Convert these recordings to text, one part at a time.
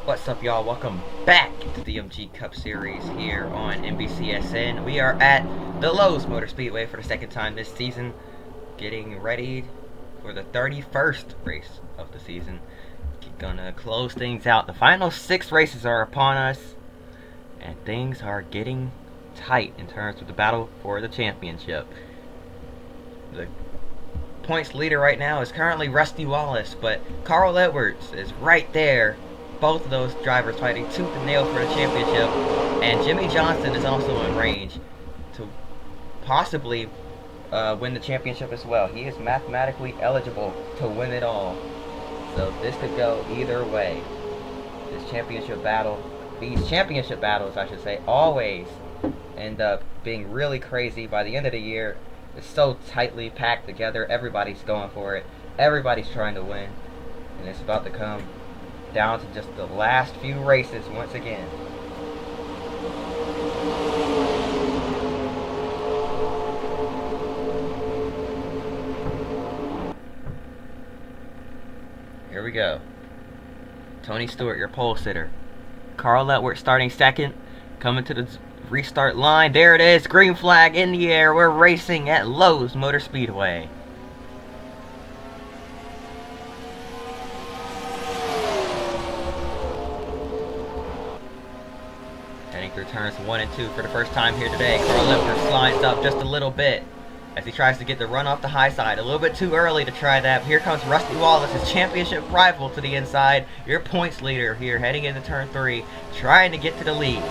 What's up, y'all? Welcome back to the MG Cup Series here on NBCSN. We are at the Lowe's Motor Speedway for the second time this season, getting ready for the 31st race of the season. Gonna close things out. The final 6 races are upon us, and things are getting tight in terms of the battle for the championship. The points leader right now is currently Rusty Wallace, but Carl Edwards is right there. Both of those drivers fighting tooth and nail for the championship, and Jimmy Johnson is also in range to possibly win the championship as well. He is mathematically eligible to win it all, so this could go either way. These championship battles, I should say, always end up being really crazy. By the end of the year, it's so tightly packed together. Everybody's going for it. Everybody's trying to win, and it's about to come down to just the last few races once again. Here we go. Tony Stewart, your pole sitter. Carl Edwards starting second, coming to the restart line. There it is, green flag in the air. We're racing at Lowe's Motor Speedway. Heading through turns 1 and 2 for the first time here today. Carl Edwards slides up just a little bit as he tries to get the run off the high side. A little bit too early to try that. Here comes Rusty Wallace, his championship rival, to the inside. Your points leader here heading into turn 3, trying to get to the lead.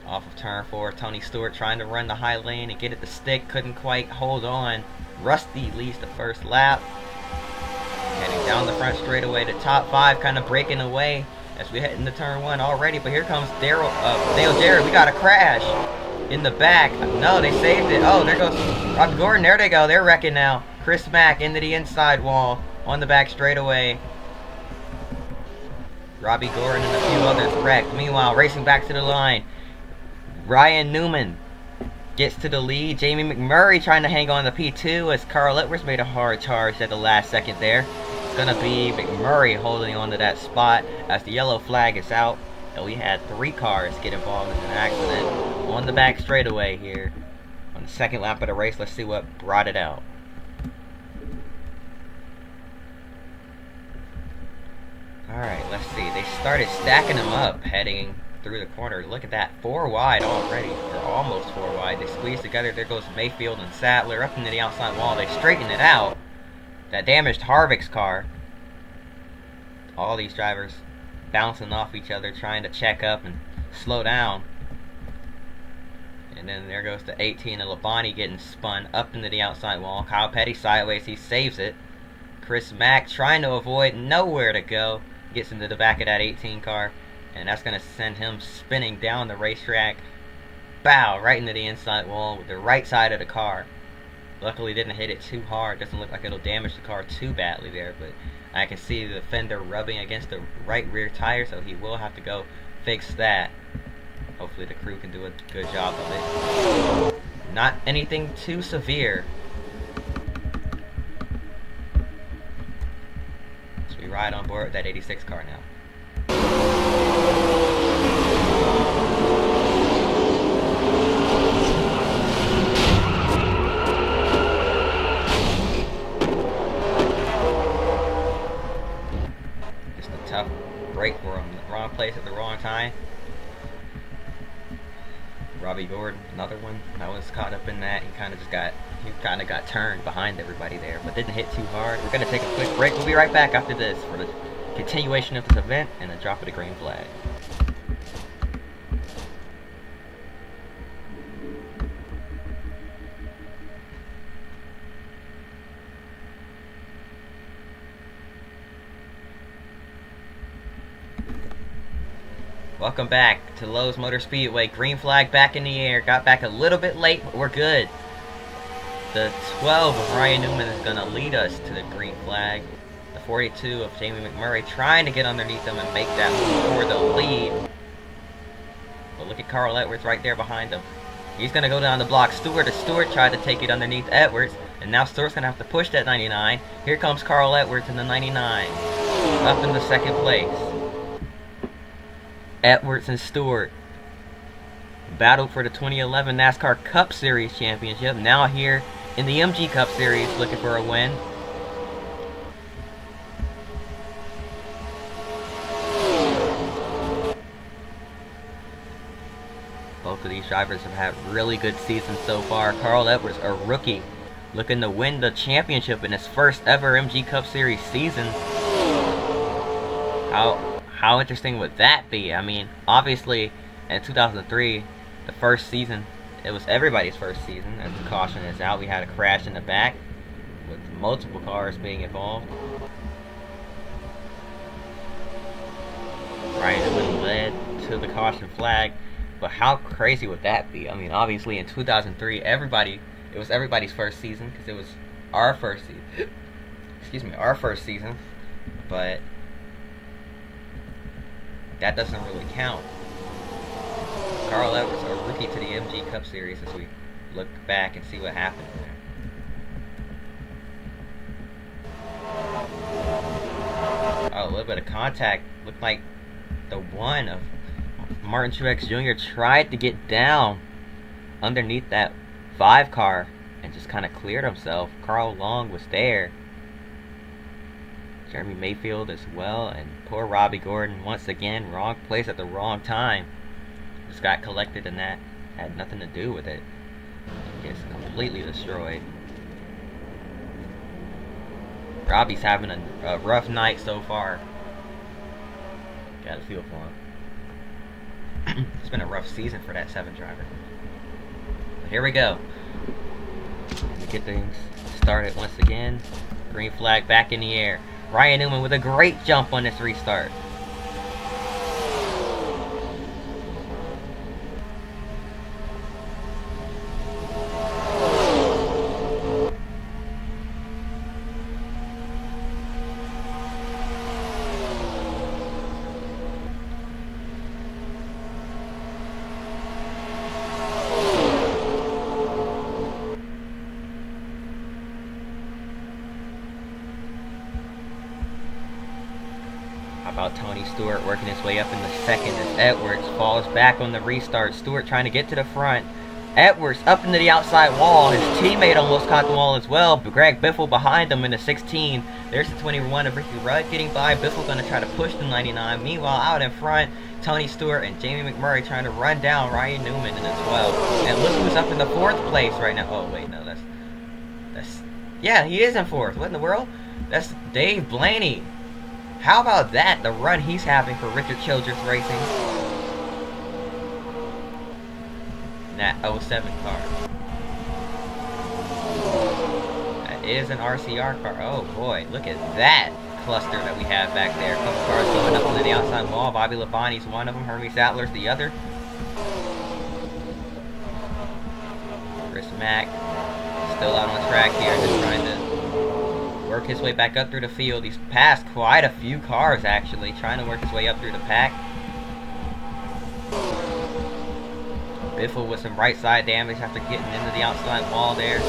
Off of turn 4, Tony Stewart trying to run the high lane and get it to stick. Couldn't quite hold on. Rusty leads the first lap. Heading down the front straightaway to top 5, kind of breaking away as we head into turn 1 already. But here comes Dale Jarrett. We got a crash in the back. No, they saved it. Oh, there goes Robbie Gordon. There they go. They're wrecking now. Chris Mack into the inside wall on the back straightaway. Robbie Gordon and a few others wrecked. Meanwhile, racing back to the line, Ryan Newman gets to the lead. Jamie McMurray trying to hang on to P2 as Carl Edwards made a hard charge at the last second there. It's going to be McMurray holding on to that spot as the yellow flag is out. And we had 3 cars get involved in an accident on the back straightaway here on the second lap of the race. Let's see what brought it out. Alright, let's see. They started stacking them up heading through the corner. Look at that. 4 wide already, or almost 4 wide. They squeeze together. There goes Mayfield and Sattler up into the outside wall. They straighten it out. That damaged Harvick's car. All these drivers bouncing off each other, trying to check up and slow down. And then there goes the 18 of Labonte getting spun up into the outside wall. Kyle Petty sideways, he saves it. Chris Mack trying to avoid, nowhere to go. Gets into the back of that 18 car, and that's going to send him spinning down the racetrack. Bow, right into the inside wall with the right side of the car. Luckily didn't hit it too hard. Doesn't look like it'll damage the car too badly there, but I can see the fender rubbing against the right rear tire, so he will have to go fix that. Hopefully the crew can do a good job of it. Not anything too severe. So we ride on board with that 86 car now. Tough break for him. The wrong place at the wrong time. Robbie Gordon, another one that was caught up in that. He kind of got turned behind everybody there, but didn't hit too hard. We're gonna take a quick break. We'll be right back after this for the continuation of this event and the drop of the green flag. Welcome back to Lowe's Motor Speedway. Green flag back in the air. Got back a little bit late, but we're good. The 12 of Ryan Newman is going to lead us to the green flag. The 42 of Jamie McMurray trying to get underneath him and make that move for the lead. But look at Carl Edwards right there behind him. He's going to go down the block. Stewart tried to take it underneath Edwards. And now Stewart's going to have to push that 99. Here comes Carl Edwards in the 99. up in the second place. Edwards and Stewart battled for the 2011 NASCAR Cup Series championship. Now here in the MG Cup Series, looking for a win. Both of these drivers have had really good seasons so far. Carl Edwards, a rookie, looking to win the championship in his first ever MG Cup Series season. How interesting would that be? I mean, obviously, in 2003, the first season, it was everybody's first season. As the caution is out, we had a crash in the back with multiple cars being involved. Ryan Newman led to the caution flag, but how crazy would that be? I mean, obviously, in 2003, it was everybody's first season because it was our first season. Excuse me, our first season, but that doesn't really count. Carl Edwards, a rookie to the MG Cup Series, as we look back and see what happened there. Oh, a little bit of contact. Looked like the one of Martin Truex Jr. tried to get down underneath that 5 car and just kind of cleared himself. Carl Long was there. Jeremy Mayfield as well, and poor Robbie Gordon once again, wrong place at the wrong time. Just got collected, and that had nothing to do with it. He gets completely destroyed. Robbie's having a rough night so far. Got a feel for him. It's been a rough season for that 7 driver. But here we go. Get things started once again. Green flag back in the air. Ryan Newman with a great jump on this restart. How about Tony Stewart working his way up in the second as Edwards falls back on the restart. Stewart trying to get to the front. Edwards up into the outside wall. His teammate almost caught the wall as well. But Greg Biffle behind him in the 16. There's the 21 of Ricky Rudd getting by. Biffle going to try to push the 99. Meanwhile, out in front, Tony Stewart and Jamie McMurray trying to run down Ryan Newman in the 12. And look who's up in the 4th place right now. Oh, wait, no, that's... Yeah, he is in 4th. What in the world? That's Dave Blaney. How about that? The run he's having for Richard Childress Racing. That 07 car. That is an RCR car. Oh boy, look at that cluster that we have back there. A couple cars going up into the outside wall. Bobby Labonte's one of them. Elliot Sattler's the other. Mack still out on track here, just trying to work his way back up through the field. He's passed quite a few cars, actually, trying to work his way up through the pack. Biffle with some right side damage after getting into the outside wall there.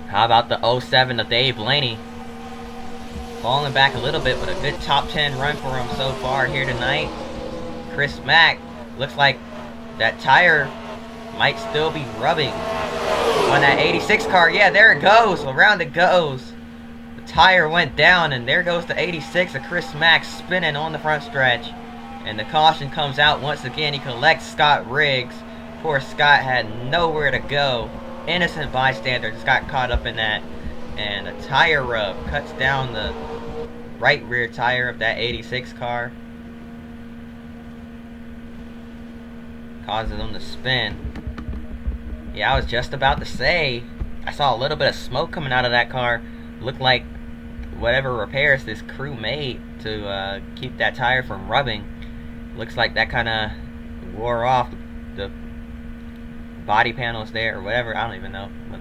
How about the 07 of Dave Blaney? Falling back a little bit, but a good top 10 run for him so far here tonight. Chris Mack, looks like that tire might still be rubbing on that 86 car. Yeah, there it goes. Around it goes. The tire went down, and there goes the 86 of Chris Mack spinning on the front stretch. And the caution comes out once again. He collects Scott Riggs. Poor Scott had nowhere to go. Innocent bystander just got caught up in that. And a tire rub cuts down the right rear tire of that 86 car. Causes them to spin. Yeah, I was just about to say, I saw a little bit of smoke coming out of that car. Looked like whatever repairs this crew made to keep that tire from rubbing. Looks like that kind of wore off. The body panels there, or whatever, I don't even know what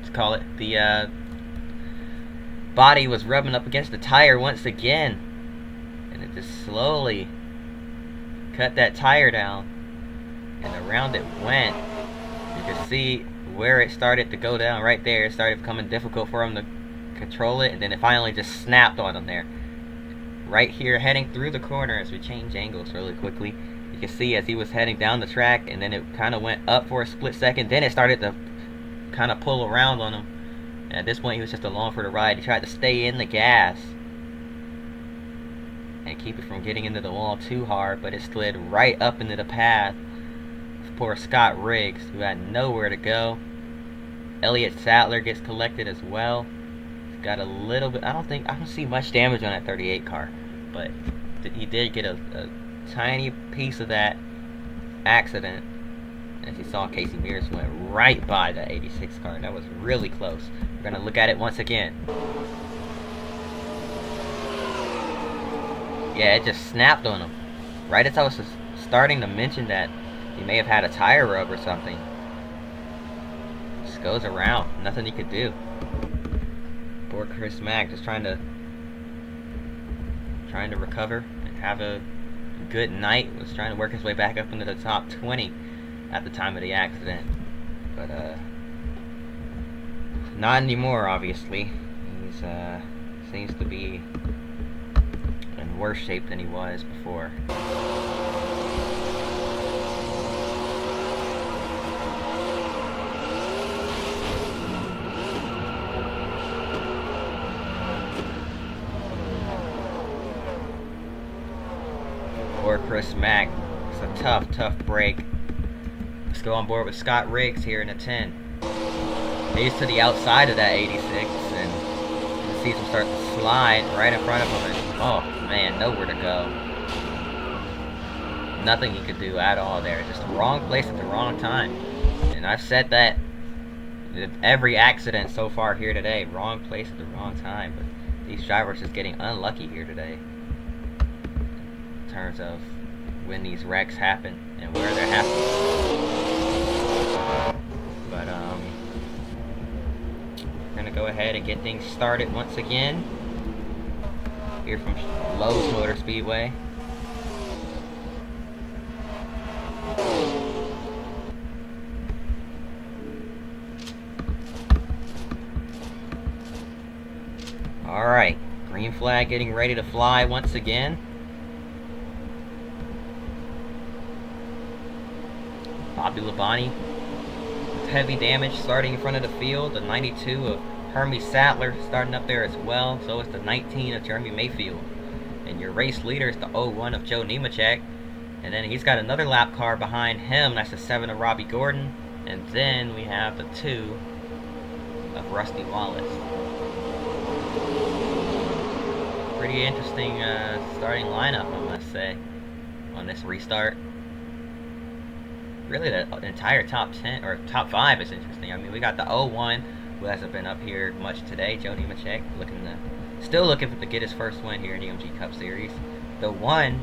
to call it. The body was rubbing up against the tire once again. And it just slowly cut that tire down. And around it went. You can see where it started to go down right there. It started becoming difficult for him to control it, and then it finally just snapped on him there. Right here, heading through the corner as we change angles really quickly. You can see as he was heading down the track, and then it kind of went up for a split second. Then it started to kind of pull around on him. And at this point, he was just along for the ride. He tried to stay in the gas and keep it from getting into the wall too hard, but it slid right up into the path of poor Scott Riggs, who had nowhere to go. Elliot Sattler gets collected as well. He's got a little bit, I don't see much damage on that 38 car, but he did get a tiny piece of that accident. As you saw, Casey Mears went right by the 86 car. That was really close. We're going to look at it once again. Yeah, it just snapped on him. Right as I was starting to mention that he may have had a tire rub or something. Just goes around. Nothing he could do. Poor Chris Mack just trying to recover and have a good night. Was trying to work his way back up into the top 20 at the time of the accident. But not anymore, obviously. He's seems to be in worse shape than he was before. Poor Chris Mack. It's a tough break. Let's go on board with Scott Riggs here in a 10. He's to the outside of that 86, and you see him start to slide right in front of him, and oh man, nowhere to go. Nothing he could do at all there. Just the wrong place at the wrong time. And I've said that every accident so far here today, wrong place at the wrong time. But these drivers just getting unlucky here today in terms of when these wrecks happen and where they're happening. But we're gonna go ahead and get things started once again here from Lowe's Motor Speedway. Alright, green flag getting ready to fly once again. Bobby Labonte with heavy damage starting in front of the field. The 92 of Hermie Sattler starting up there as well. So is the 19 of Jeremy Mayfield. And your race leader is the 01 of Joe Nemechek. And then he's got another lap car behind him. That's the 7 of Robbie Gordon. And then we have the 2 of Rusty Wallace. Pretty interesting starting lineup, I must say, on this restart. Really, the entire top 10 or top 5 is interesting. I mean, we got the 01, who hasn't been up here much today, Joe Nemechek, still looking to get his first win here in the MG Cup Series. The 1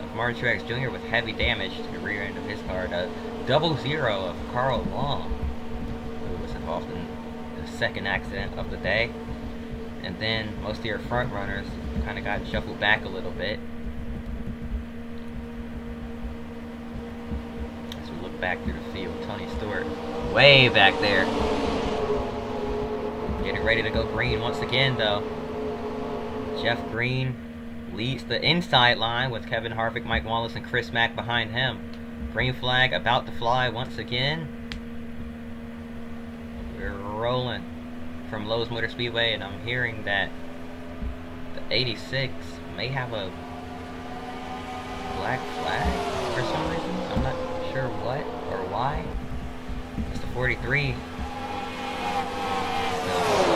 of Martin Truex Jr. with heavy damage to the rear end of his car. The 00 of Carl Long, who was involved in the second accident of the day. And then most of your front runners kind of got shuffled back a little bit. Back through the field, Tony Stewart way back there, getting ready to go green once again though. Jeff Green leads the inside line with Kevin Harvick, Mike Wallace, and Chris Mack behind him. Green flag about to fly once again. We're rolling from Lowe's Motor Speedway, and I'm hearing that the 86 may have a black flag for some reason. I'm not sure what or why. It's the 43.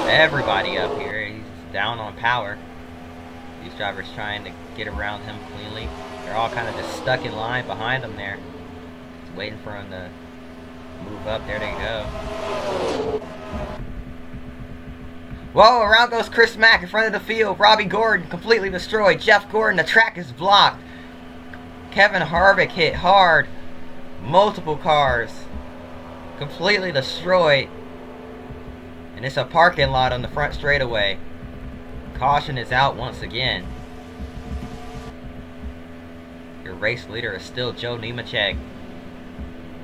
Everybody up here, he's down on power. These drivers trying to get around him cleanly. They're all kind of just stuck in line behind him there. Just waiting for him to move up. There they go. Whoa, around goes Chris Mack in front of the field. Robbie Gordon completely destroyed. Jeff Gordon, the track is blocked. Kevin Harvick hit hard. Multiple cars completely destroyed, and it's a parking lot on the front straightaway. Caution is out once again. Your race leader is still Joe Nemechek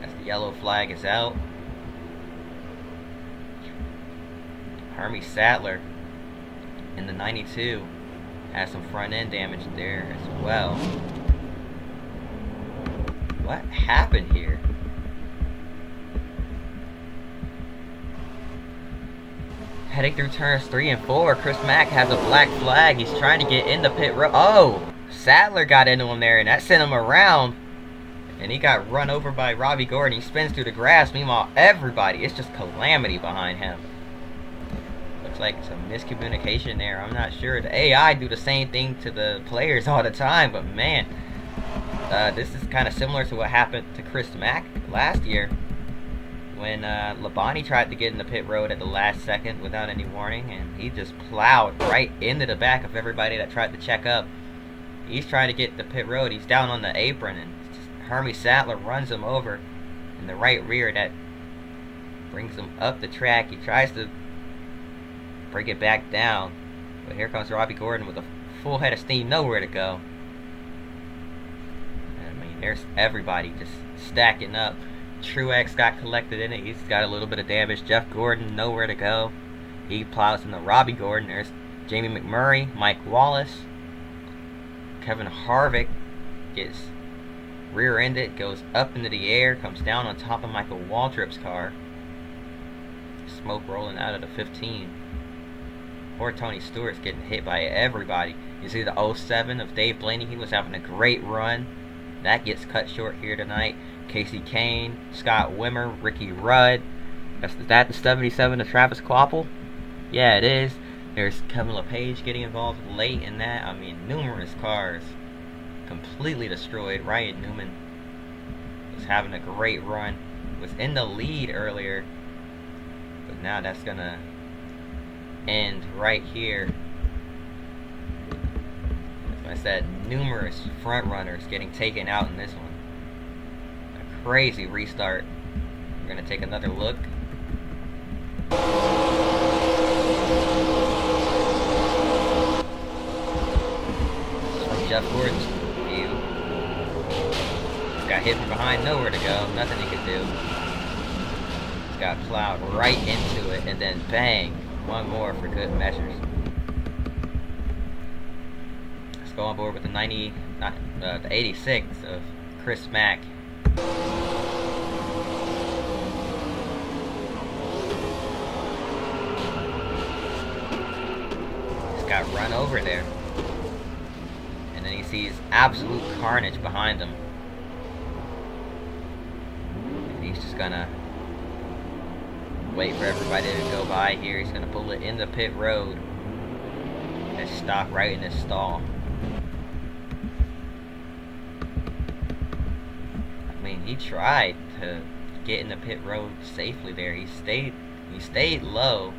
as the yellow flag is out. Hermie Sattler And the 92 has some front end damage there as well. What happened here? Heading through turns 3 and 4, Chris Mack has a black flag. He's trying to get in the pit road. Oh! Sattler got into him there, and that sent him around. And he got run over by Robbie Gordon. He spins through the grass. Meanwhile, everybody, it's just calamity behind him. Looks like some miscommunication there. I'm not sure. The AI do the same thing to the players all the time, but man, this is kind of similar to what happened to Chris Mack last year when Labonte tried to get in the pit road at the last second without any warning, and he just plowed right into the back of everybody that tried to check up. He's trying to get the pit road. He's down on the apron, and Hermie Sattler runs him over in the right rear. That brings him up the track. He tries to bring it back down, but here comes Robbie Gordon with a full head of steam, nowhere to go. I mean, there's everybody just stacking up. Truex got collected in it. He's got a little bit of damage. Jeff Gordon, nowhere to go. He plows into Robbie Gordon. There's Jamie McMurray, Mike Wallace. Kevin Harvick gets rear-ended, goes up into the air, comes down on top of Michael Waltrip's car. Smoke rolling out of the 15. Poor Tony Stewart's getting hit by everybody. You see the 07 of Dave Blaney. He was having a great run. That gets cut short here tonight. Casey Kane, Scott Wimmer, Ricky Rudd. Is that the 77 of Travis Kvapil? Yeah, it is. There's Kevin LePage getting involved late in that. I mean, numerous cars completely destroyed. Ryan Newman was having a great run. Was in the lead earlier. But now that's going to end right here. As I said, numerous front runners getting taken out in this one. A crazy restart. We're going to take another look. Jeff Gordon's view. He's got hit from behind, nowhere to go, nothing he could do. He's got plowed right into it, and then bang, one more for good measures. Let's go on board with the the 86 of Chris Mack. He's got run over there. And then he sees absolute carnage behind him. And he's just gonna wait for everybody to go by here. He's gonna pull it in the pit road and stop right in his stall. I mean, he tried to get in the pit road safely there. He stayed low.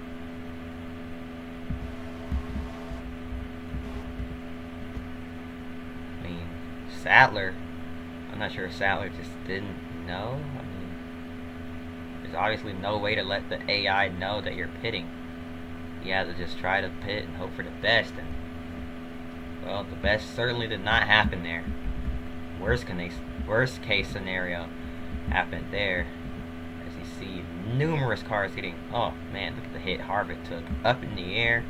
Sattler, I'm not sure if Sattler just didn't know. I mean, there's obviously no way to let the AI know that you're pitting. You have to just try to pit and hope for the best. And well, the best certainly did not happen there. Worst case scenario happened there. As you see, numerous cars getting. Oh man, look at the hit Harvick took up in the air,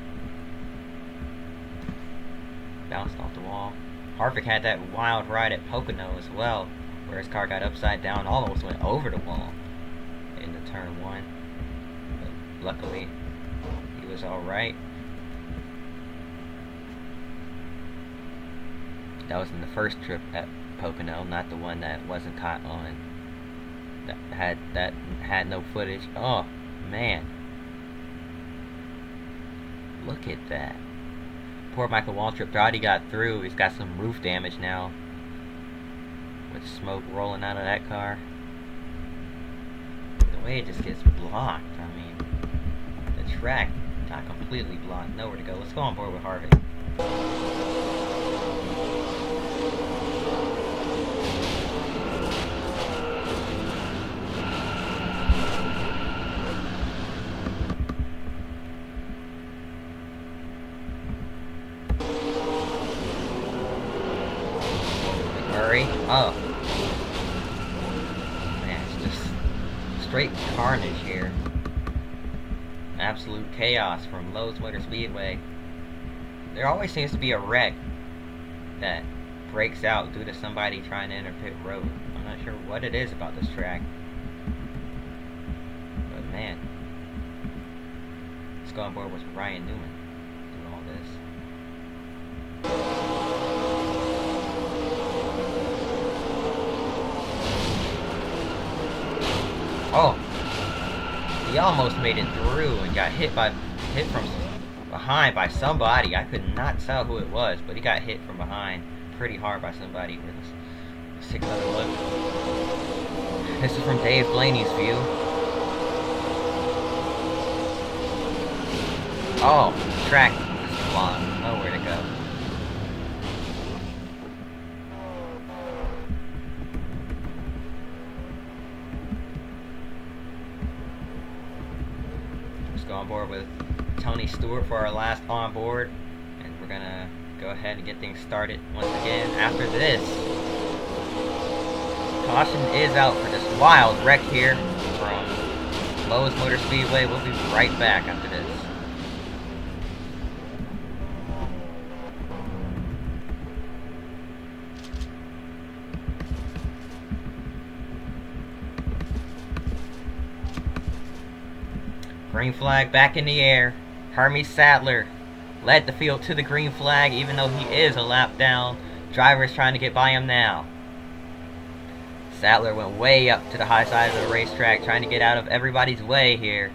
bounced off the wall. Harvick had that wild ride at Pocono as well, where his car got upside down, almost went over the wall in the turn 1. But luckily, he was alright. That was in the first trip at Pocono, not the one that wasn't caught on. That had no footage. Oh man, look at that. Poor Michael Waltrip thought he got through. He's got some roof damage now, with smoke rolling out of that car. The way it just gets blocked. I mean, the track got completely blocked. Nowhere to go. Let's go on board with Harvick. Oh. Man, it's just straight carnage here. Absolute chaos from Lowe's Motor Speedway. There always seems to be a wreck that breaks out due to somebody trying to enter pit road. I'm not sure what it is about this track. But man, let's go on board with Ryan Newman doing all this. Oh, he almost made it through and got hit from behind by somebody. I could not tell who it was, but he got hit from behind pretty hard by somebody. Let's take another look. This is from Dave Blaney's view. Oh, track is blocked. Nowhere to go. Let's go on board with Tony Stewart for our last onboard, and we're gonna go ahead and get things started once again after this. Caution is out for this wild wreck here from Lowe's Motor Speedway. We'll be right back after this. Green flag back in the air. Elliot Sattler led the field to the green flag, even though he is a lap down. Driver is trying to get by him now. Sattler went way up to the high side of the racetrack, trying to get out of everybody's way here.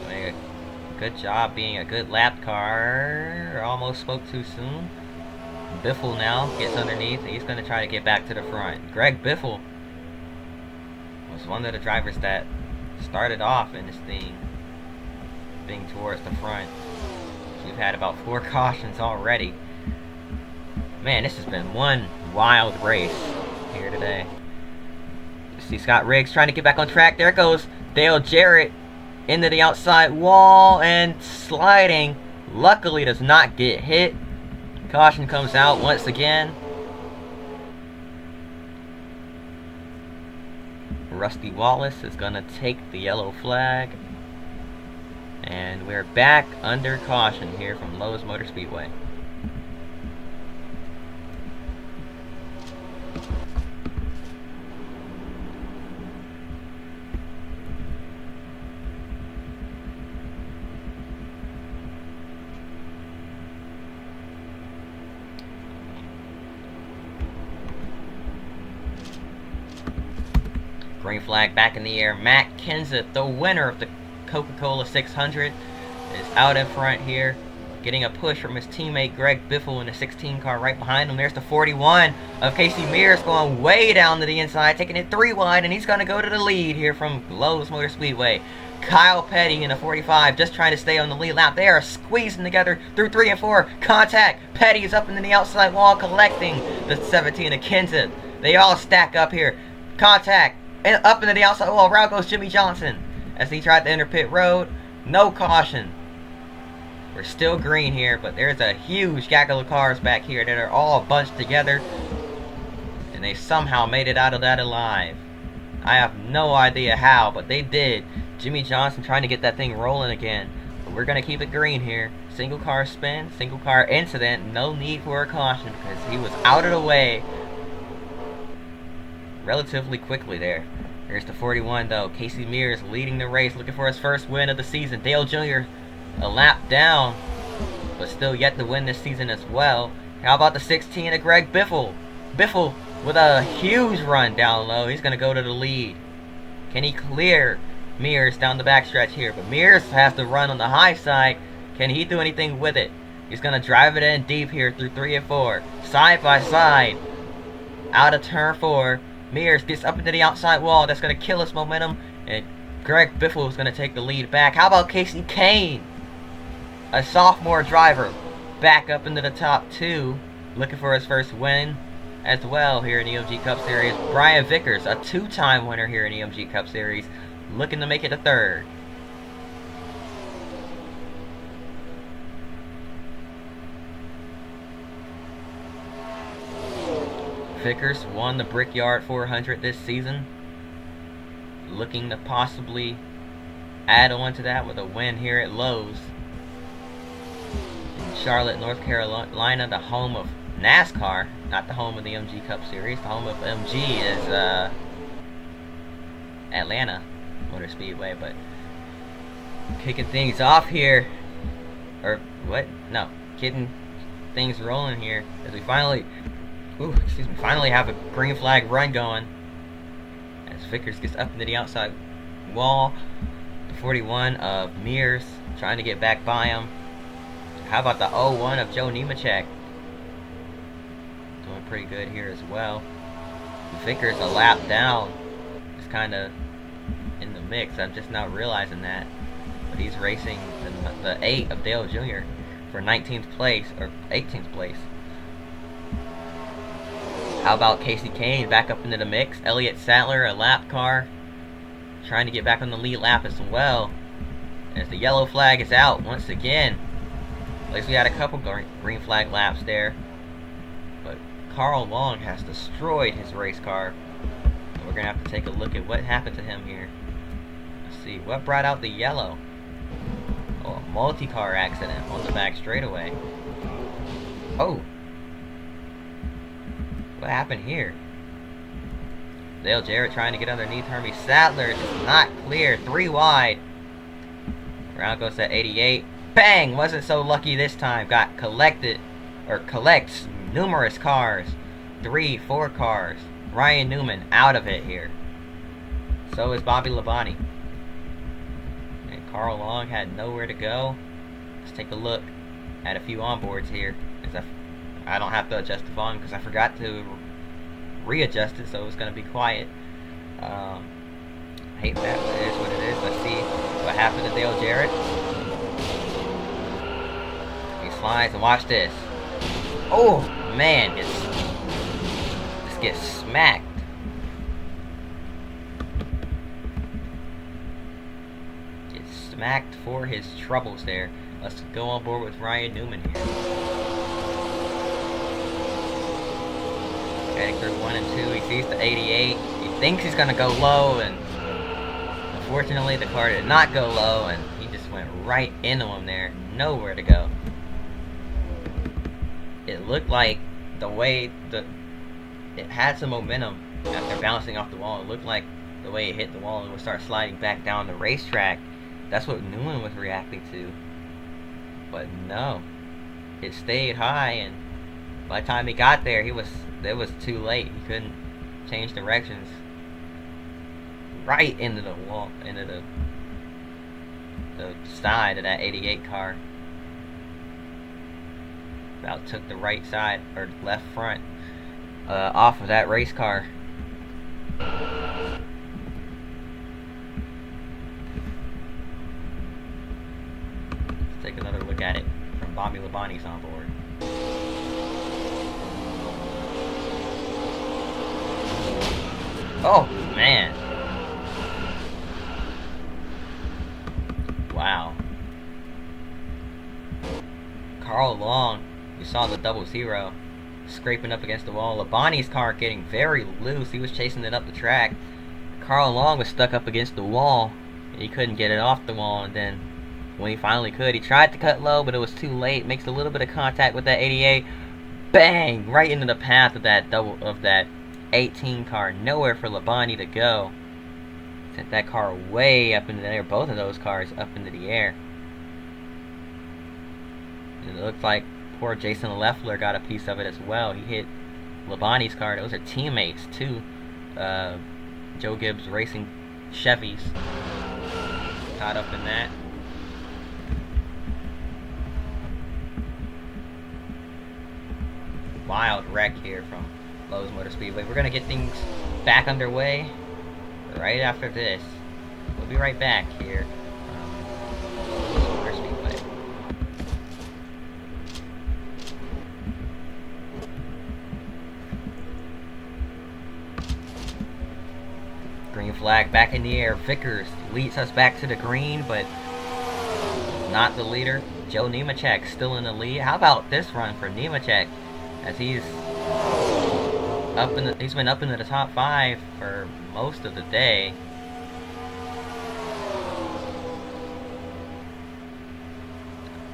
Doing a good job being a good lap car. Almost spoke too soon. Biffle now gets underneath. He's going to try to get back to the front. Greg Biffle was one of the drivers that started off in this thing being towards the front. We've had about 4 cautions already. Man, this has been one wild race here today. You see Scott Riggs trying to get back on track. There goes Dale Jarrett into the outside wall and sliding. Luckily does not get hit. Caution comes out once again. Rusty Wallace is going to take the yellow flag. And we're back under caution here from Lowe's Motor Speedway. Green flag back in the air. Mack Kenseth, the winner of the Coca-Cola 600, is out in front here, getting a push from his teammate Greg Biffle in the 16 car right behind him. There's the 41 of Casey Mears going way down to the inside, taking it 3 wide, and he's going to go to the lead here from Lowe's Motor Speedway. Kyle Petty in the 45 just trying to stay on the lead lap. They are squeezing together through 3 and 4. Contact. Petty is up into the outside wall collecting the 17 of Kenseth. They all stack up here. Contact. And up into the outside wall. Around goes Jimmy Johnson as he tried to enter pit road. No caution. We're still green here, but there's a huge gaggle of cars back here that are all bunched together, and they somehow made it out of that alive. I have no idea how, but they did. Jimmy Johnson trying to get that thing rolling again, but we're going to keep it green here. Single car spin, single car incident, no need for a caution because he was out of the way relatively quickly there. There's the 41 though. Casey Mears leading the race, looking for his first win of the season. Dale Jr. a lap down, but still yet to win this season as well. How about the 16 of Greg Biffle? Biffle with a huge run down low. He's going to go to the lead. Can he clear Mears down the backstretch here? But Mears has to run on the high side. Can he do anything with it? He's going to drive it in deep here through 3 and 4. Side by side. Out of turn 4. Mears gets up into the outside wall. That's going to kill his momentum. And Greg Biffle is going to take the lead back. How about Casey Kane? A sophomore driver. Back up into the top 2. Looking for his first win as well here in the EMG Cup Series. Brian Vickers, a 2-time winner here in the EMG Cup Series. Looking to make it a 3rd. Vickers won the Brickyard 400 this season, looking to possibly add on to that with a win here at Lowe's. Charlotte, North Carolina, the home of NASCAR, not the home of the MG Cup Series. The home of MG is Atlanta Motor Speedway, but kicking things off here, or what? No, getting things rolling here as we finally have a green flag run going. As Vickers gets up into the outside wall, the 41 of Mears trying to get back by him. How about the 01 of Joe Nemechek? Doing pretty good here as well. Vickers a lap down. Is kind of in the mix. I'm just not realizing that. But he's racing the 8 of Dale Jr. for 19th place, or 18th place. How about Casey Kane back up into the mix? Elliot Sattler, a lap car, trying to get back on the lead lap as well. As the yellow flag is out once again. At least we had a couple green flag laps there. But Carl Long has destroyed his race car. And we're going to have to take a look at what happened to him here. Let's see, what brought out the yellow? Oh, a multi-car accident on the back straightaway. Oh. What happened here? Dale Jarrett trying to get underneath Hermie Sattler. Just not clear. 3 wide. Round goes to 88. Bang! Wasn't so lucky this time. Got collects numerous cars. 3, 4 cars. Ryan Newman out of it here. So is Bobby Labonte. And Carl Long had nowhere to go. Let's take a look at a few onboards here. I don't have to adjust the volume because I forgot to readjust it, so it's going to be quiet. I hate that, but it is what it is. Let's see what happened to Dale Jarrett. He slides, and watch this. Oh, man, just gets smacked. Gets smacked for his troubles there. Let's go on board with Ryan Newman here. Heading through 1 and 2, he sees the 88. He thinks he's going to go low, and unfortunately the car did not go low, and he just went right into him there. Nowhere to go. It looked like the way it had some momentum after bouncing off the wall. It looked like the way it hit the wall, it would start sliding back down the racetrack. That's what Newman was reacting to. But no, it stayed high, and by the time he got there, it was too late. He couldn't change directions. Right into the wall, into the side of that 88 car. About took the right side, or left front, off of that race car. Let's take another look at it from Bobby Labonte's on board. Oh, man. Wow. Carl Long, you saw the 00, scraping up against the wall. Labonte's car getting very loose. He was chasing it up the track. Carl Long was stuck up against the wall. He couldn't get it off the wall, and then when he finally could, he tried to cut low, but it was too late. Makes a little bit of contact with that 88. Bang! Right into the path of that 18 car. Nowhere for Labonte to go. Sent that car way up into the air. Both of those cars up into the air. And it looks like poor Jason Leffler got a piece of it as well. He hit Labonte's car. Those are teammates too. Joe Gibbs Racing Chevys. Caught up in that. Wild wreck here from Lowe's Motor Speedway. We're going to get things back underway right after this. We'll be right back here from Lowe's Motor Speedway. Green flag back in the air. Vickers leads us back to the green, but not the leader. Joe Nemechek still in the lead. How about this run for Nemechek, as he's been up into the top 5 for most of the day.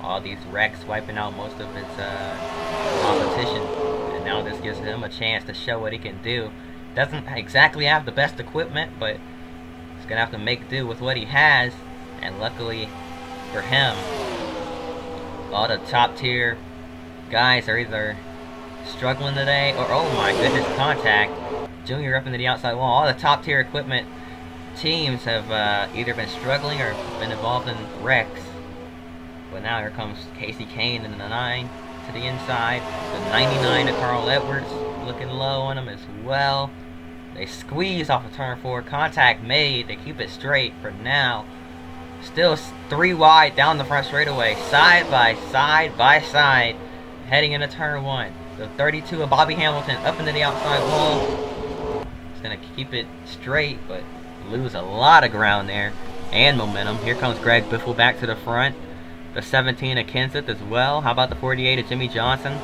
all these wrecks wiping out most of his competition. And now this gives him a chance to show what he can do. Doesn't exactly have the best equipment, but he's going to have to make do with what he has. And luckily for him, all the top tier guys are either struggling today or, oh my goodness, contact. Junior up into the outside wall. All the top tier equipment teams have either been struggling or been involved in wrecks. But now here comes Casey Kane in the 9 to the inside. The 99 to Carl Edwards, looking low on him as well. They squeeze off of turn 4. Contact made. They keep it straight for now. Still 3 wide down the front straightaway. Side by side by side. Heading into turn 1. The 32 of Bobby Hamilton up into the outside wall. He's going to keep it straight, but lose a lot of ground there. And momentum. Here comes Greg Biffle back to the front. The 17 of Kenseth as well. How about the 48 of Jimmy Johnson?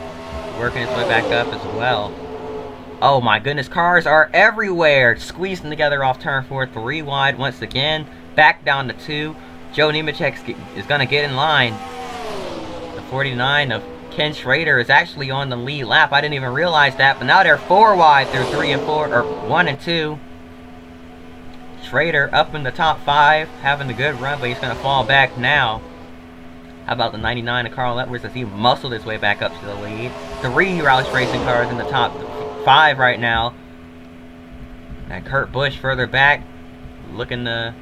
Working his way back up as well. Oh my goodness, cars are everywhere. Squeezing together off turn 4. 3 wide once again. Back down to 2. Joe Nemechek is going to get in line. The 49 of Ken Schrader is actually on the lead lap. I didn't even realize that. But now they're 4 wide through 3 and 4. Or 1 and 2. Schrader up in the top 5. Having a good run, but he's going to fall back now. How about the 99 of Carl Edwards as he muscled his way back up to the lead. 3 Roush Racing cars in the top 5 right now. And Kurt Busch further back, looking to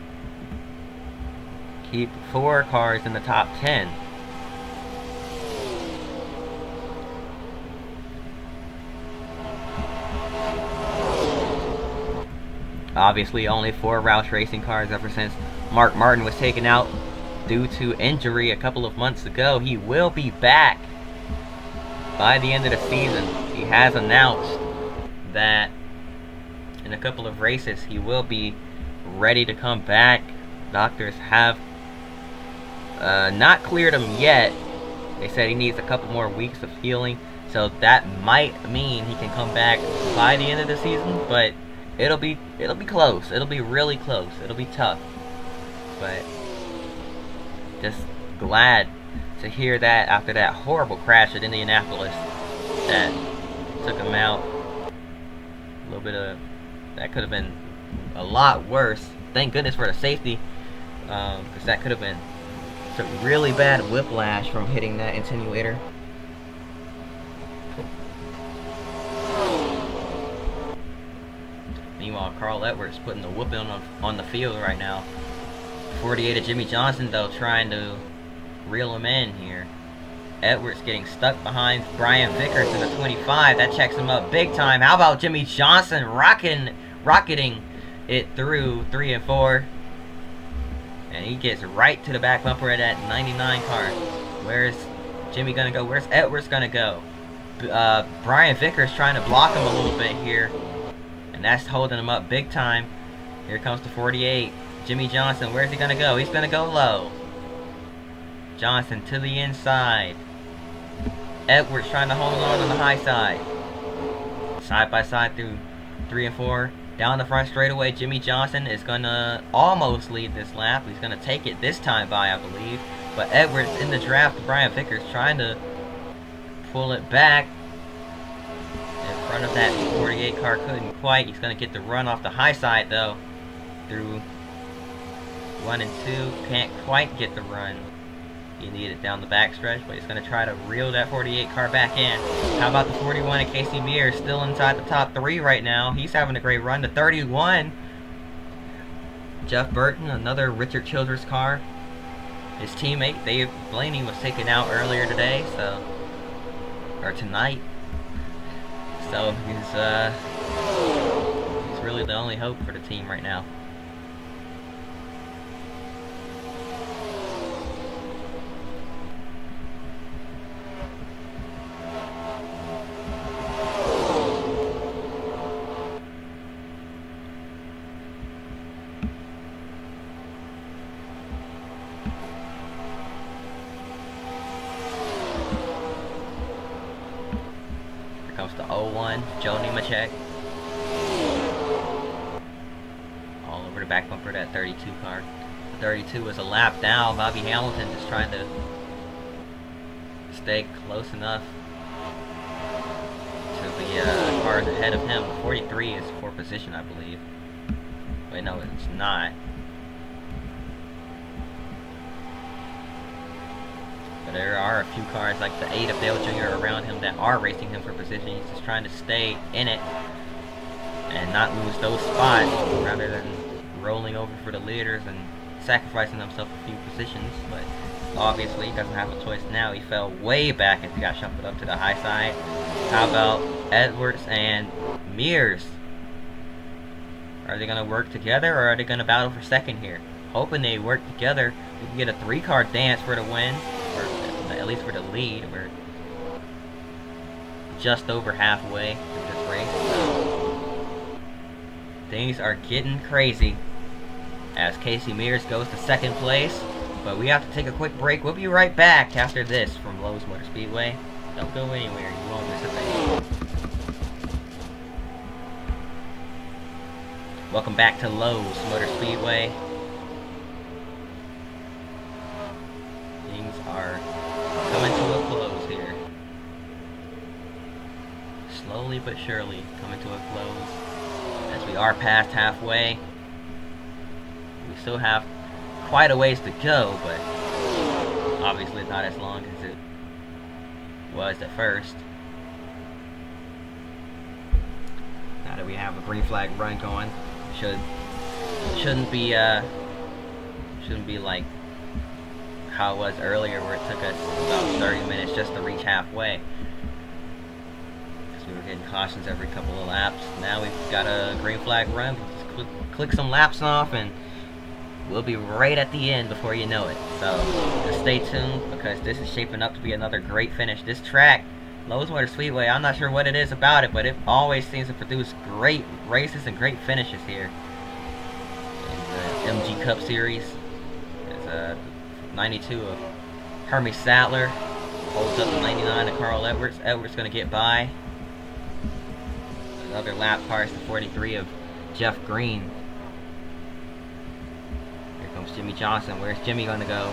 keep 4 cars in the top 10. Obviously only 4 Roush Racing cars ever since Mark Martin was taken out due to injury a couple of months ago. He will be back by the end of the season. He has announced that in a couple of races he will be ready to come back. Doctors have not cleared him yet. They said he needs a couple more weeks of healing, so that might mean he can come back by the end of the season, but it'll be close. It'll be really close. It'll be tough. But just glad to hear that after that horrible crash at Indianapolis that took him out. A little bit of that could have been a lot worse. Thank goodness for the safety, because that could have been some really bad whiplash from hitting that attenuator. Meanwhile, Carl Edwards putting the whooping on the field right now. 48 of Jimmy Johnson, though, trying to reel him in here. Edwards getting stuck behind Brian Vickers in the 25. That checks him up big time. How about Jimmy Johnson rocketing it through 3 and 4? And he gets right to the back bumper of that 99 car. Where's Jimmy going to go? Where's Edwards going to go? Brian Vickers trying to block him a little bit here. And that's holding him up big time. Here comes the 48. Jimmy Johnson, where's he going to go? He's going to go low. Johnson to the inside. Edwards trying to hold on the high side. Side by side through 3 and 4. Down the front straightaway, Jimmy Johnson is going to almost lead this lap. He's going to take it this time by, I believe. But Edwards in the draft, Brian Vickers trying to pull it back. In front of that 48 car, couldn't quite. He's going to get the run off the high side, though. Through 1 and 2, can't quite get the run. You need it down the backstretch, but he's going to try to reel that 48 car back in. How about the 41 of Casey Mears, still inside the top 3 right now. He's having a great run. The 31, Jeff Burton, another Richard Childress car. His teammate, Dave Blaney, was taken out earlier today, or tonight. So he's really the only hope for the team right now. Comes to 01, Joe Nemechek. All over the back bumper of that 32 car. The 32 was a lap down. Bobby Hamilton just trying to stay close enough to the cars ahead of him. 43 is for position, I believe. Wait, no, it's not. But there are a few cars like the 8 of Dale Jr. around him that are racing him for position. He's just trying to stay in it and not lose those spots rather than rolling over for the leaders and sacrificing himself a few positions. But obviously he doesn't have a choice now. He fell way back as he got shuffled up to the high side. How about Edwards and Mears? Are they going to work together, or are they going to battle for second here? Hoping they work together. We can get a 3-car dance for the win, or at least for the lead. We're just over halfway through this race. So things are getting crazy as Casey Mears goes to second place. But we have to take a quick break. We'll be right back after this from Lowe's Motor Speedway. Don't go anywhere. You won't miss a thing. Welcome back to Lowe's Motor Speedway. Things are coming to a close here. Slowly but surely coming to a close. As we are past halfway. We still have quite a ways to go, but obviously not as long as it was at first. Now that we have a green flag run going, shouldn't be like how it was earlier, where it took us about 30 minutes just to reach halfway, because we were getting cautions every couple of laps. Now we've got a green flag run. We'll just click some laps off and we'll be right at the end before you know it. So just stay tuned, because this is shaping up to be another great finish. This track, Lowe's Motor Speedway, I'm not sure what it is about it, but it always seems to produce great races and great finishes here. In the MG Cup Series, there's 92 of Elliot Sattler, holds up the 99 of Carl Edwards. Edwards going to get by. Another lap car is the 43 of Jeff Green. Here comes Jimmy Johnson. Where's Jimmy going to go?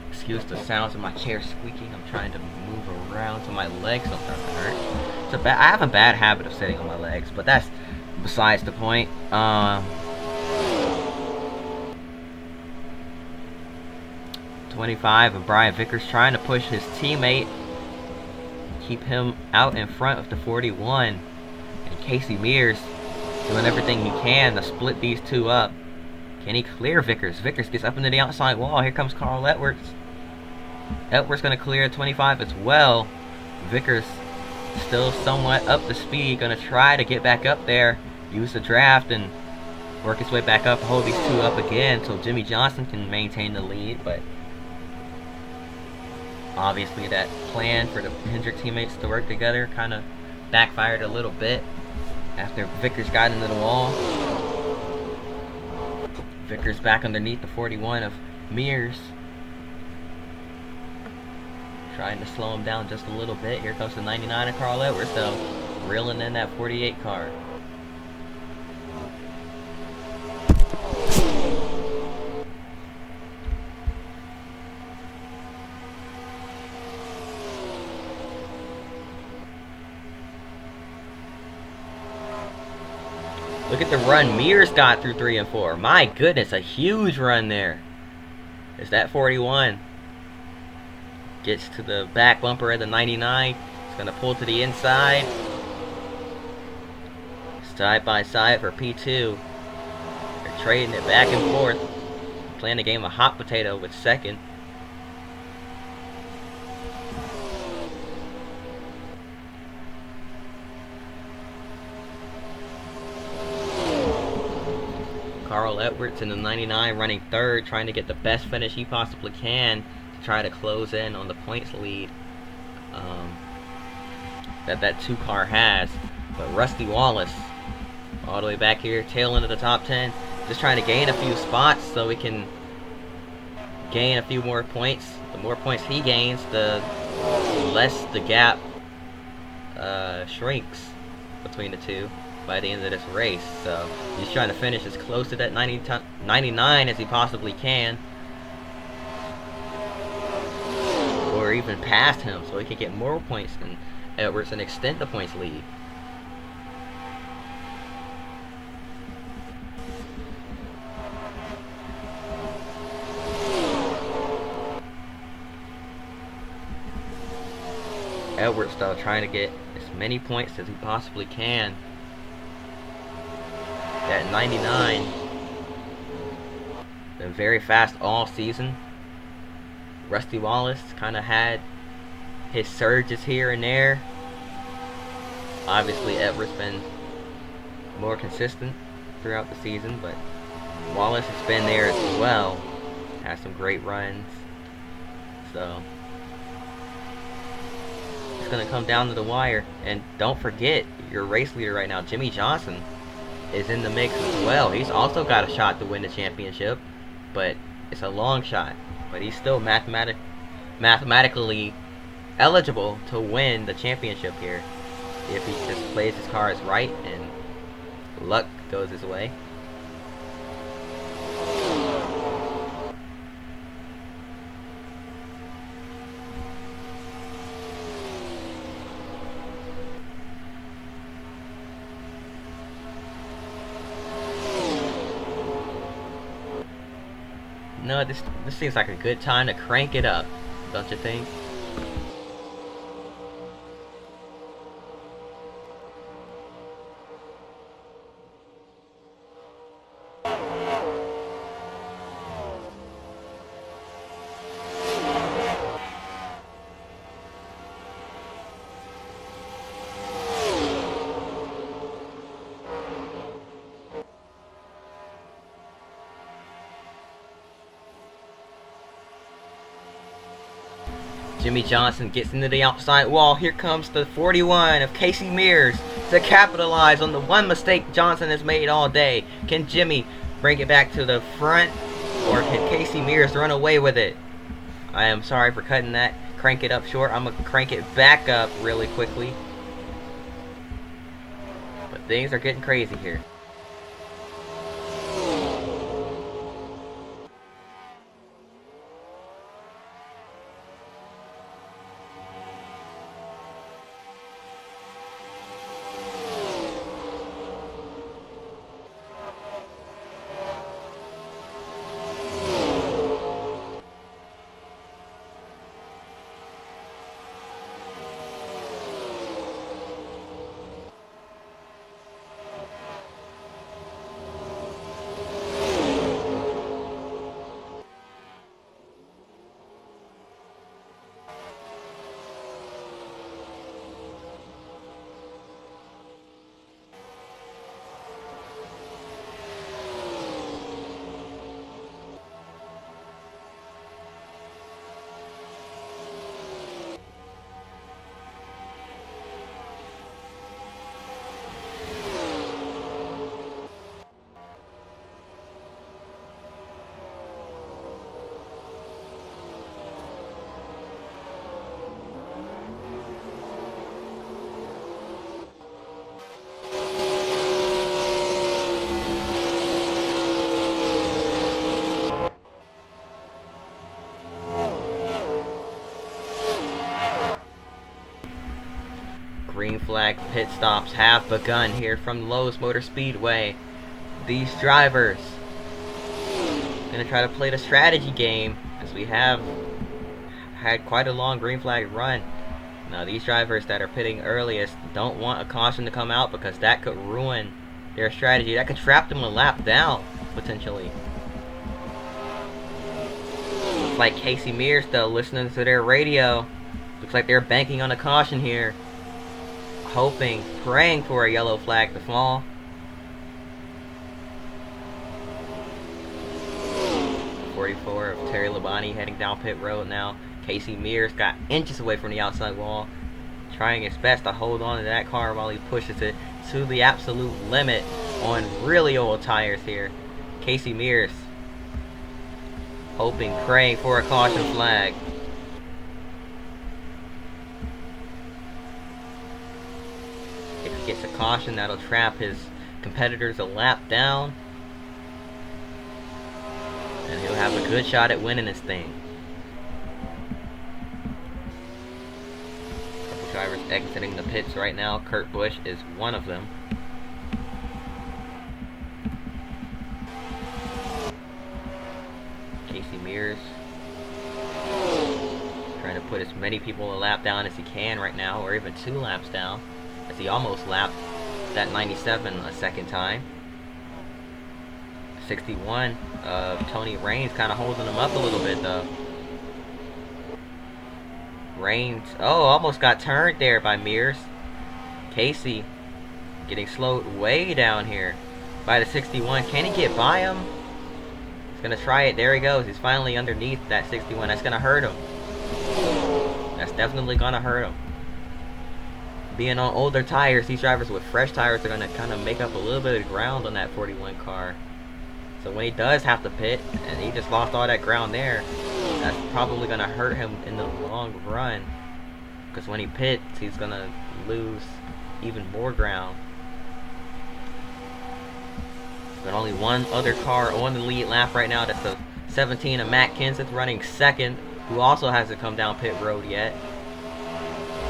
Excuse the sounds of my chair squeaking. I'm trying to move around so my legs don't start to hurt. I have a bad habit of sitting on my legs, but that's besides the point. 25 of Brian Vickers trying to push his teammate, keep him out in front of the 41, and Casey Mears doing everything he can to split these two up. Can he clear Vickers? Vickers gets up into the outside wall. Here comes Carl Edwards. Edwards going to clear 25 as well. Vickers still somewhat up the speed, going to try to get back up there, use the draft and work his way back up, hold these two up again so Jimmy Johnson can maintain the lead. But obviously that plan for the Hendrick teammates to work together kind of backfired a little bit after Vickers got into the wall. Vickers back underneath the 41 of Mears, trying to slow him down just a little bit. Here comes the 99 of Carl Edwards, though, reeling in that 48 car. Look at the run Mears got through 3 and 4. My goodness, a huge run there. Is that 41? Gets to the back bumper of the 99. It's going to pull to the inside. Side by side for P2. They're trading it back and forth. Playing a game of hot potato with second. Carl Edwards in the 99 running third, trying to get the best finish he possibly can to try to close in on the points lead that 2-car has. But Rusty Wallace, all the way back here, tail end of the top 10, just trying to gain a few spots so we can gain a few more points. The more points he gains, the less the gap shrinks between the two. by the end of this race. So he's trying to finish as close to that 99 as he possibly can, or even past him, so he can get more points than Edwards and extend the points lead. Edwards, though, trying to get as many points as he possibly can. That 99. Been very fast all season. Rusty Wallace kind of had his surges here and there. Obviously, Edwards been more consistent throughout the season, but Wallace has been there as well. Has some great runs. So going to come down to the wire. And don't forget, your race leader right now, Jimmie Johnson, is in the mix as well. He's also got a shot to win the championship, but it's a long shot. But he's still mathematically eligible to win the championship here if he just plays his cards right and luck goes his way. No, this seems like a good time to crank it up, don't you think? Jimmie Johnson gets into the outside wall. Here comes the 41 of Casey Mears to capitalize on the one mistake Johnson has made all day. Can Jimmie bring it back to the front, or can Casey Mears run away with it? I am sorry for cutting that. Crank it up short. I'm going to crank it back up really quickly. But things are getting crazy here. Green flag pit stops have begun here from Lowe's Motor Speedway. These drivers gonna try to play the strategy game, as we have had quite a long green flag run. Now these drivers that are pitting earliest don't want a caution to come out, because that could ruin their strategy. That could trap them a lap down, potentially. Looks like Casey Mears, though, listening to their radio. Looks like they're banking on a caution here. Hoping, praying for a yellow flag to fall. .44 of Terry Labonte heading down pit road now. Casey Mears got inches away from the outside wall, trying his best to hold on to that car while he pushes it to the absolute limit on really old tires here. Casey Mears hoping, praying for a caution flag. gets a caution. That'll trap his competitors a lap down. And he'll have a good shot at winning this thing. Couple drivers exiting the pits right now. Kurt Busch is one of them. Casey Mears trying to put as many people a lap down as he can right now, or even 2 laps down, as he almost lapped that 97 a second time. 61 of Tony Raines kind of holding him up a little bit though. Raines, oh, almost got turned there by Mears. Casey getting slowed way down here by the 61. Can he get by him? He's gonna try it. There he goes. He's finally underneath that 61. That's gonna hurt him. That's definitely gonna hurt him. Being on older tires, these drivers with fresh tires are gonna kind of make up a little bit of ground on that 41 car. So when he does have to pit, and he just lost all that ground there, that's probably gonna hurt him in the long run. Because when he pits, he's gonna lose even more ground. But only one other car on the lead lap right now. That's the 17 of Mack running second, who also hasn't come down pit road yet.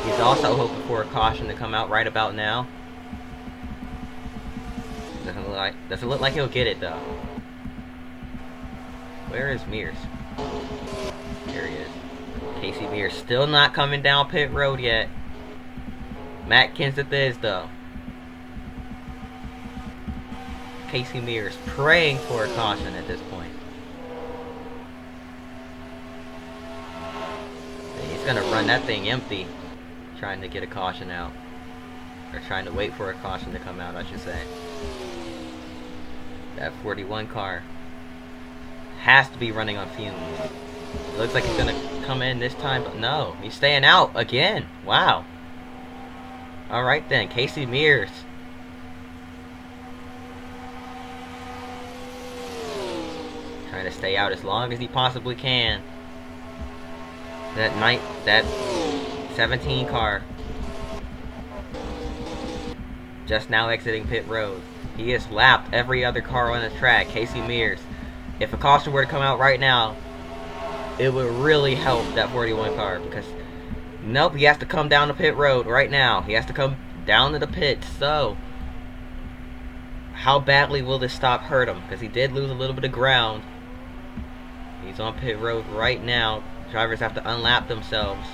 He's also hoping for a caution to come out right about now. Doesn't look like he'll get it though. Where is Mears? There he is. Casey Mears still not coming down pit road yet. Matt Kenseth is though. Casey Mears praying for a caution at this point. And he's gonna run that thing empty, trying to get a caution out. Or trying to wait for a caution to come out, I should say. That 41 car has to be running on fumes. It looks like he's gonna come in this time, but no, he's staying out again. Wow. Alright then, Casey Mears. Trying to stay out as long as he possibly can. That 17 car just now exiting pit road. He has lapped every other car on the track. Casey Mears. If a caution were to come out right now, it would really help that 41 car, because nope, he has to come down the pit road right now. He has to come down to the pit. So how badly will this stop hurt him? Because he did lose a little bit of ground. He's on pit road right now. Drivers have to unlap themselves.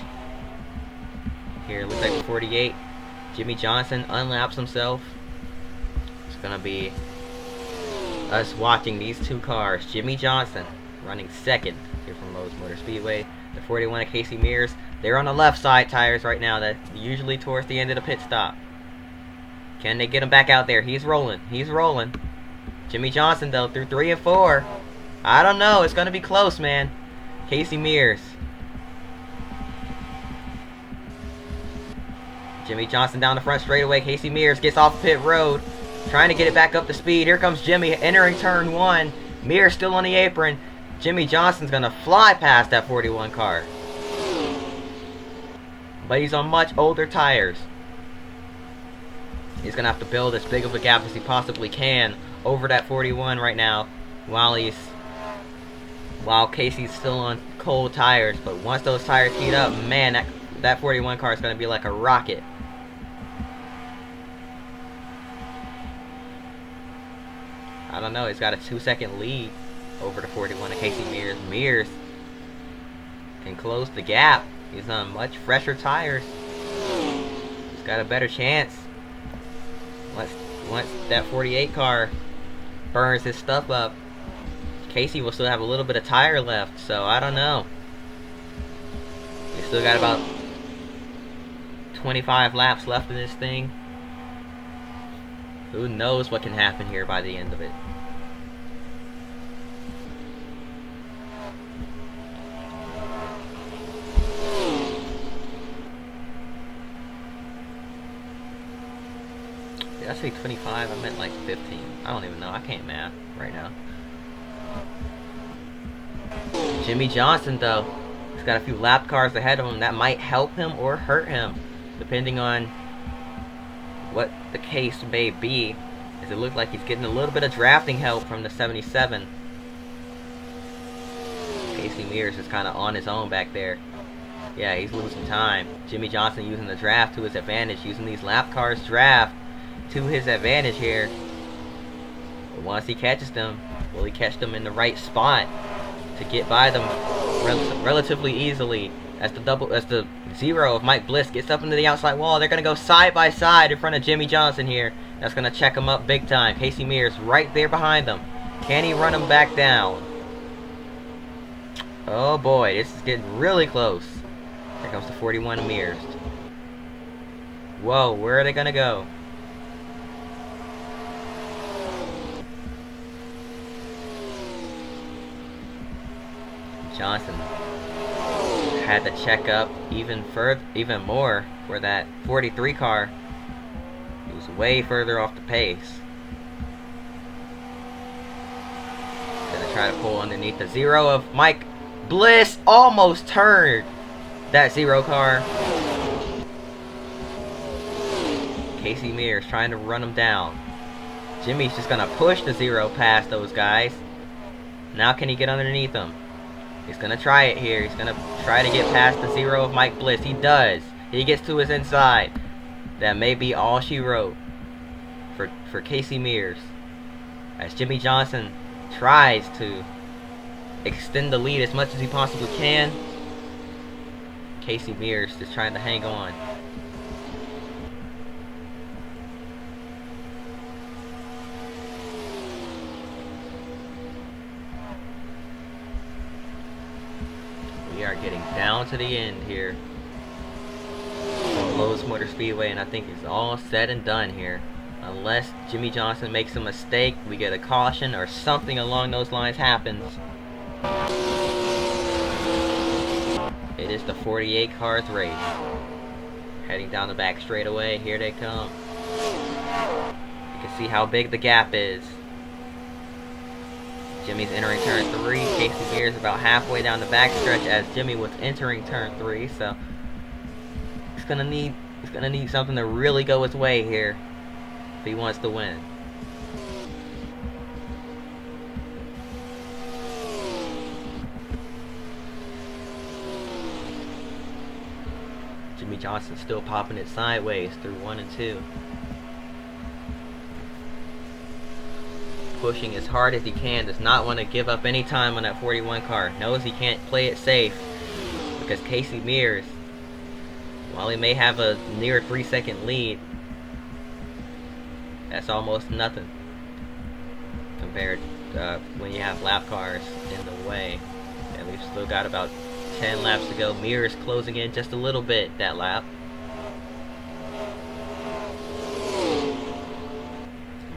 Here, looks like the 48. Jimmy Johnson unlaps himself. It's gonna be us watching these two cars. Jimmy Johnson running second here from Lowe's Motor Speedway. The 41 of Casey Mears. They're on the left side tires right now. That's usually towards the end of the pit stop. Can they get him back out there? He's rolling. He's rolling. Jimmy Johnson, though, through 3 and 4. I don't know. It's going to be close, man. Casey Mears. Jimmy Johnson down the front straightaway. Casey Mears gets off pit road. Trying to get it back up to speed. Here comes Jimmy entering turn 1. Mears still on the apron. Jimmy Johnson's going to fly past that 41 car. But he's on much older tires. He's going to have to build as big of a gap as he possibly can over that 41 right now while Casey's still on cold tires. But once those tires heat up, man, that 41 car is going to be like a rocket. I don't know. He's got a 2-second lead over the 41 of Casey Mears. Mears can close the gap. He's on much fresher tires. He's got a better chance. Once that 48 car burns his stuff up, Casey will still have a little bit of tire left, so I don't know. He's still got about 25 laps left in this thing. Who knows what can happen here by the end of it. Did I say 25? I meant like 15. I don't even know. I can't math right now. Jimmy Johnson, though, he's got a few lap cars ahead of him. That might help him or hurt him, depending on what the case may be, is it looked like he's getting a little bit of drafting help from the 77. Casey Mears is kind of on his own back there. Yeah, he's losing time. Jimmie Johnson using the draft to his advantage, using these lap cars draft to his advantage here. But once he catches them, will he catch them in the right spot to get by them relatively easily? As the zero of Mike Bliss gets up into the outside wall, they're gonna go side by side in front of Jimmie Johnson here. That's gonna check him up big time. Casey Mears right there behind them. Can he run him back down? Oh boy, this is getting really close. Here comes the 41 Mears. Whoa, where are they gonna go? Johnson had to check up even more for that 43 car. He was way further off the pace. Gonna try to pull underneath the zero of Mike Bliss. Almost turned that zero car. Casey Mears trying to run him down. Jimmy's just gonna push the zero past those guys. Now can he get underneath them? He's gonna try it here. He's gonna try to get past the zero of Mike Bliss. He does. He gets to his inside. That may be all she wrote for Casey Mears. As Jimmie Johnson tries to extend the lead as much as he possibly can, Casey Mears is trying to hang on. We are getting down to the end here on Lowe's Motor Speedway, and I think it's all said and done here. Unless Jimmie Johnson makes a mistake, we get a caution, or something along those lines happens. It is the 48 cars race. Heading down the back straightaway, here they come. You can see how big the gap is. Jimmy's entering turn 3. Casey Mears about halfway down the backstretch as Jimmy was entering turn 3. So he's gonna need something to really go his way here if he wants to win. Jimmie Johnson still popping it sideways through 1 and 2. Pushing as hard as he can, does not want to give up any time on that 41 car. Knows he can't play it safe because Casey Mears, while he may have a near 3-second lead, that's almost nothing compared when you have lap cars in the way. And we've still got about 10 laps to go. Mears closing in just a little bit that lap.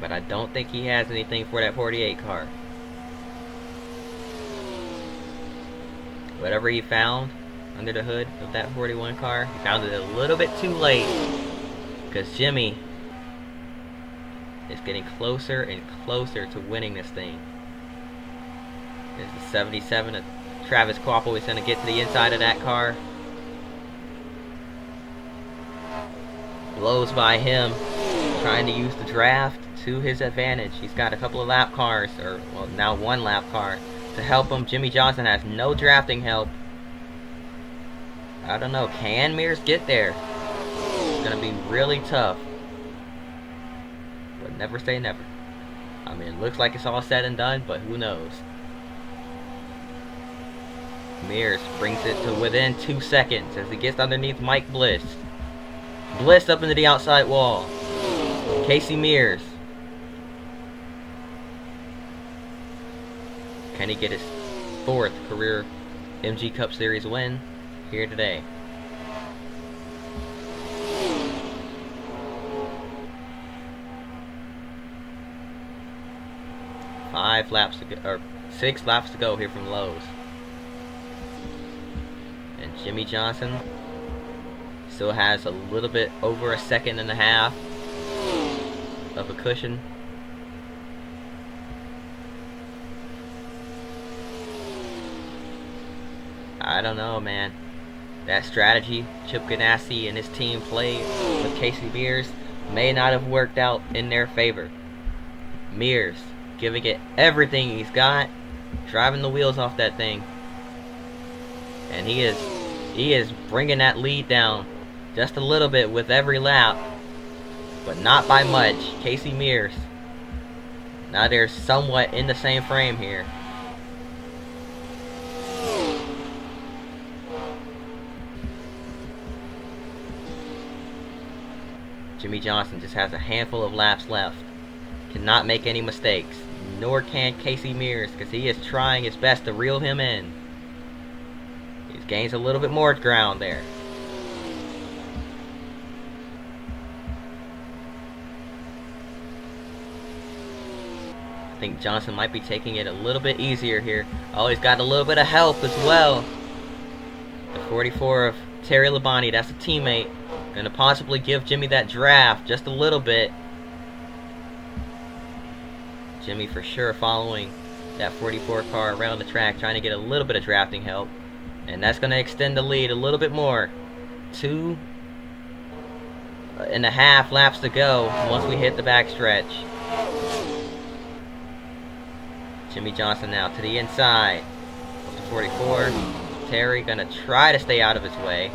But I don't think he has anything for that 48 car. Whatever he found under the hood of that 41 car, he found it a little bit too late. Because Jimmy is getting closer and closer to winning this thing. There's the 77 of Travis Kvapil. He's going to get to the inside of that car. Blows by him, trying to use the draft to his advantage. He's got a couple of lap cars, or well, now one lap car to help him. Jimmie Johnson has no drafting help. I don't know, can Mears get there? It's gonna be really tough, but never say never. I mean, it looks like it's all said and done, but who knows? Mears brings it to within 2 seconds as he gets underneath Mike Bliss. Bliss up into the outside wall. Casey Mears. Can he get his 4th career MG Cup Series win here today? Five laps to go, or 6 laps to go here from Lowe's. And Jimmie Johnson still has a little bit over a second and a half of a cushion. I don't know, man. That strategy Chip Ganassi and his team played with Casey Mears may not have worked out in their favor. Mears giving it everything he's got, driving the wheels off that thing, and he is bringing that lead down just a little bit with every lap, but not by much. Casey Mears, now they're somewhat in the same frame here. Jimmie Johnson just has a handful of laps left. Cannot make any mistakes. Nor can Casey Mears, because he is trying his best to reel him in. He's gained a little bit more ground there. I think Johnson might be taking it a little bit easier here. Oh, he's got a little bit of help as well. The 44 of Terry Labonte, that's a teammate. Gonna possibly give Jimmy that draft just a little bit. Jimmy for sure following that 44 car around the track, trying to get a little bit of drafting help. And that's gonna extend the lead a little bit more. 2.5 laps to go once we hit the backstretch. Jimmie Johnson now to the inside of the 44. Terry gonna try to stay out of his way.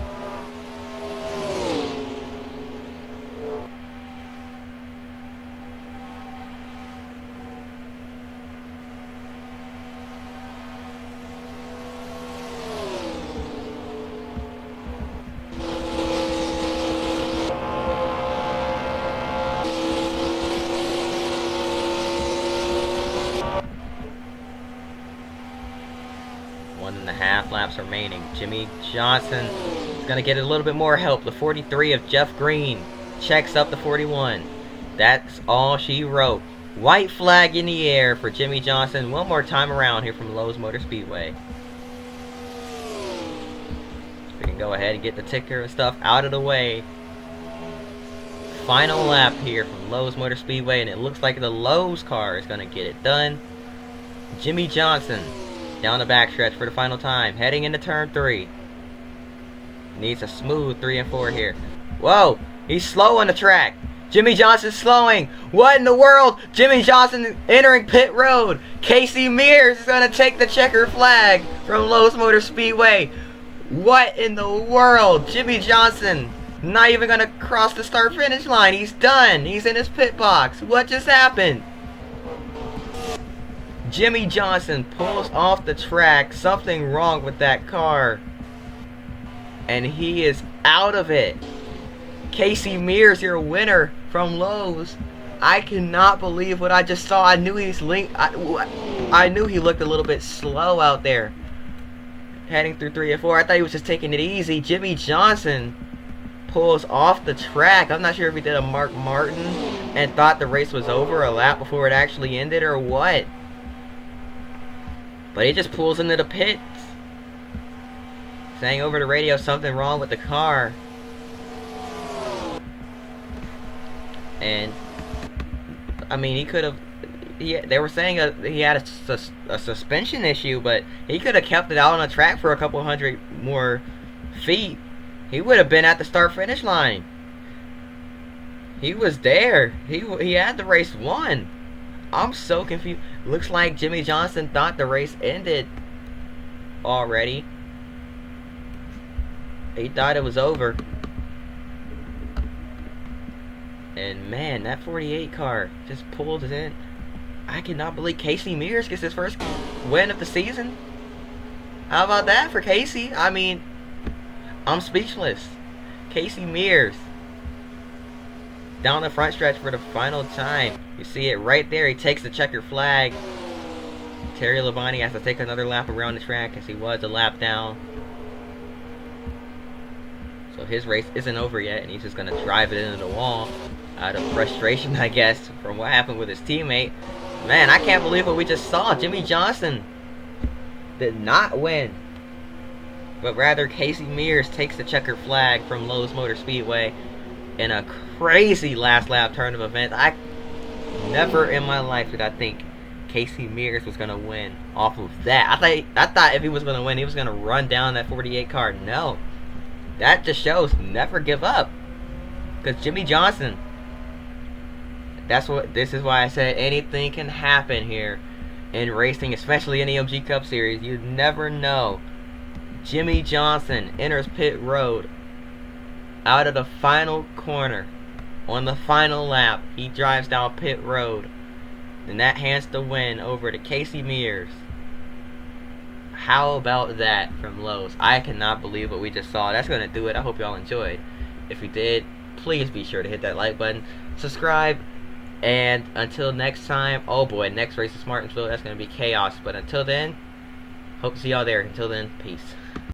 Laps remaining. Jimmie Johnson is going to get a little bit more help. The 43 of Jeff Green checks up the 41. That's all she wrote. White flag in the air for Jimmie Johnson. One more time around here from Lowe's Motor Speedway. We can go ahead and get the ticker and stuff out of the way. Final lap here from Lowe's Motor Speedway, and it looks like the Lowe's car is going to get it done. Jimmie Johnson down the backstretch for the final time, heading into turn 3. Needs a smooth 3 and 4 here. Whoa, he's slow on the track. Jimmie Johnson's slowing. What in the world? Jimmie Johnson entering pit road. Casey Mears is going to take the checker flag from Lowe's Motor Speedway. What in the world? Jimmie Johnson not even going to cross the start finish line. He's done. He's in his pit box. What just happened? Jimmie Johnson pulls off the track. Something wrong with that car. And he is out of it. Casey Mears, your winner from Lowe's. I cannot believe what I just saw. I knew I knew he looked a little bit slow out there, heading through 3 and 4. I thought he was just taking it easy. Jimmie Johnson pulls off the track. I'm not sure if he did a Mark Martin and thought the race was over a lap before it actually ended or what. But he just pulls into the pits, saying over the radio something wrong with the car. And I mean, he could have. They were saying he had a suspension issue, but he could have kept it out on the track for a couple hundred more feet. He would have been at the start-finish line. He was there. He had the race won. I'm so confused. Looks like Jimmie Johnson thought the race ended already. He thought it was over. And man, that 48 car just pulled it in. I cannot believe Casey Mears gets his first win of the season. How about that for Casey? I mean, I'm speechless. Casey Mears down the front stretch for the final time. You see it right there. He takes the checker flag. Terry Labonte has to take another lap around the track as he was a lap down. So his race isn't over yet, and he's just going to drive it into the wall out of frustration, I guess, from what happened with his teammate. Man, I can't believe what we just saw. Jimmie Johnson did not win, but rather Casey Mears takes the checker flag from Lowe's Motor Speedway in a crazy last lap turn of events. I never in my life did I think Casey Mears was going to win off of that. I thought if he was going to win, he was going to run down that 48 car. No. That just shows never give up. Because Jimmie Johnson This is why I said anything can happen here in racing, especially in the MG Cup Series. You never know. Jimmy Johnson enters pit road out of the final corner on the final lap. He drives down pit road, and that hands the win over to Casey Mears. How about that from Lowe's? I cannot believe what we just saw. That's going to do it. I hope y'all enjoyed. If you did, please be sure to hit that like button, subscribe, and until next time, oh boy, next race is Martinsville. That's going to be chaos. But until then, hope to see y'all there. Until then, peace.